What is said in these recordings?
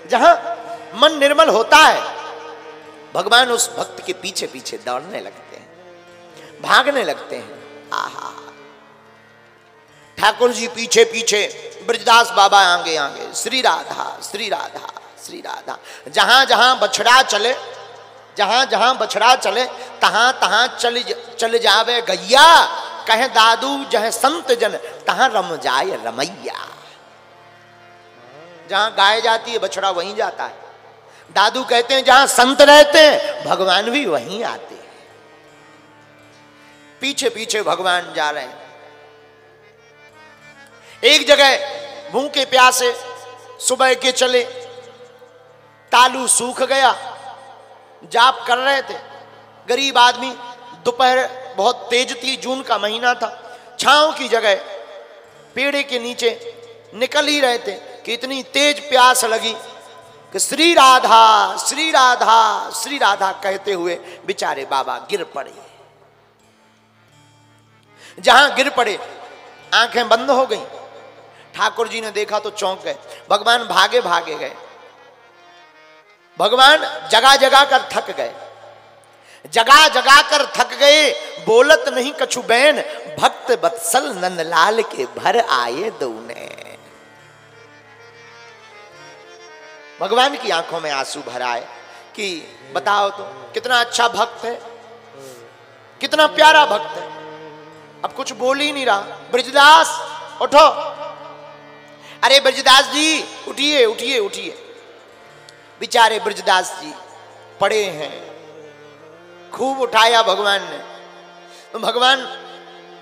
जहां मन निर्मल होता है, भगवान उस भक्त के पीछे पीछे दौड़ने लगते हैं, भागने लगते हैं। आहा, ठाकुर जी पीछे पीछे, ब्रजदास बाबा आगे आगे, श्री राधा श्री राधा श्री राधा। जहां जहां बछड़ा चले, जहां जहां बछड़ा चले, तहां तहां चल जावे गैया, कहे दादू जह संत जन तहां रम जाए रमैया। जहां गाय जाती है बछड़ा वहीं जाता है। दादू कहते हैं जहां संत रहते हैं भगवान भी वहीं आते हैं। पीछे पीछे भगवान जा रहे हैं। एक जगह भूखे प्यासे सुबह के चले, तालू सूख गया, जाप कर रहे थे। गरीब आदमी, दोपहर बहुत तेज थी, जून का महीना था, छांव की जगह पेड़े के नीचे निकल ही रहे थे कि इतनी तेज प्यास लगी कि श्री राधा श्री राधा श्री राधा कहते हुए बेचारे बाबा गिर पड़े। जहां गिर पड़े आंखें बंद हो गई। ठाकुर जी ने देखा तो चौंक गए। भगवान भागे भागे गए। भगवान जगा जगा कर थक गए, जगा जगा कर थक गए। बोलत नहीं कछु बैन, भक्त बत्सल नंदलाल के भर आए दौने। भगवान की आंखों में आंसू भर आए कि बताओ तो कितना अच्छा भक्त है, कितना प्यारा भक्त है। अब कुछ बोल ही नहीं रहा। ब्रजदास उठो, अरे ब्रजदास जी उठिए उठिए उठिए। बेचारे ब्रजदास जी पड़े हैं। खूब उठाया भगवान ने। तो भगवान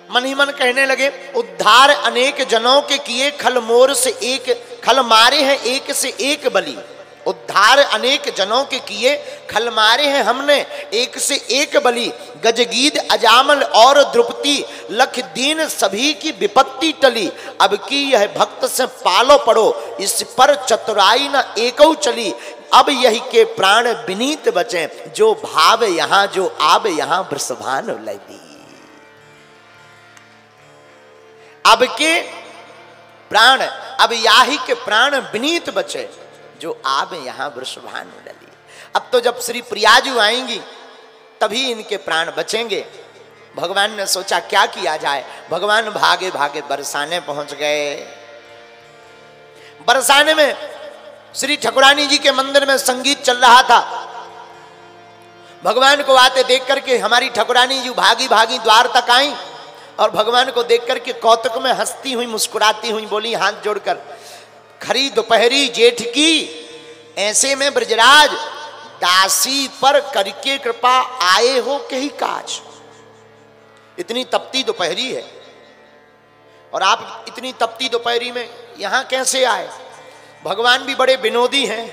मन ही मन कहने लगे, उद्धार अनेक जनों के किए, खल मोर से एक खल मारे हैं एक से एक बलि। उद्धार अनेक जनों के किए, खल मारे हैं हमने एक से एक बलि। गजगीद अजामल और द्रुपति, लख दीन सभी की विपत्ति टली। अब की यह भक्त से पालो पड़ो, इस पर चतुराई न एकौ चली। अब यही के प्राण विनीत बचे, जो भाव यहां जो आब यहां वृषभान लगी। अब के प्राण, अब याही के प्राण विनीत बचे, जो आब यहां वृषभान लगी। अब तो जब श्री प्रियाजू आएंगी तभी इनके प्राण बचेंगे। भगवान ने सोचा क्या किया जाए। भगवान भागे भागे बरसाने पहुंच गए। बरसाने में श्री ठाकुरानी जी के मंदिर में संगीत चल रहा था। भगवान को आते देख करके हमारी ठाकुरानी जी भागी भागी द्वार तक आई और भगवान को देख करके कौतुक में हंसती हुई मुस्कुराती हुई बोली हाथ जोड़कर, खरी दोपहरी जेठ की ऐसे में ब्रजराज, दासी पर करके कृपा आए हो कहीं काज। इतनी तपती दोपहरी है और आप इतनी तपती दोपहरी में यहां कैसे आए। भगवान भी बड़े विनोदी हैं,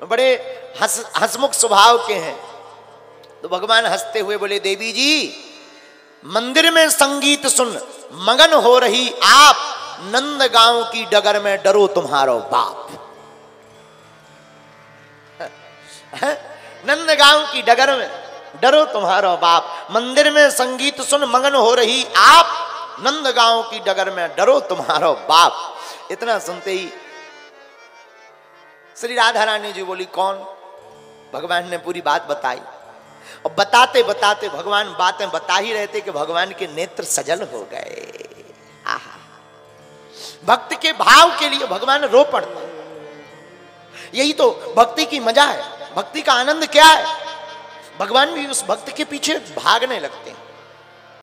बड़े हंसमुख स्वभाव के हैं। तो भगवान हंसते हुए बोले, देवी जी मंदिर में संगीत सुन मगन हो रही आप, नंद गांव की डगर में डरो तुम्हारो बाप। नंद गांव की डगर में डरो तुम्हारो बाप। मंदिर में संगीत सुन मगन हो रही आप, नंद गांव की डगर में डरो तुम्हारो बाप। इतना सुनते ही श्री राधा रानी जी बोली, कौन? भगवान ने पूरी बात बताई और बताते बताते भगवान बातें बता ही रहे थे कि भगवान के नेत्र सजल हो गए। आहा, भक्त के भाव के लिए भगवान रो पड़ते। यही तो भक्ति की मजा है। भक्ति का आनंद क्या है? भगवान भी उस भक्त के पीछे भागने लगते हैं।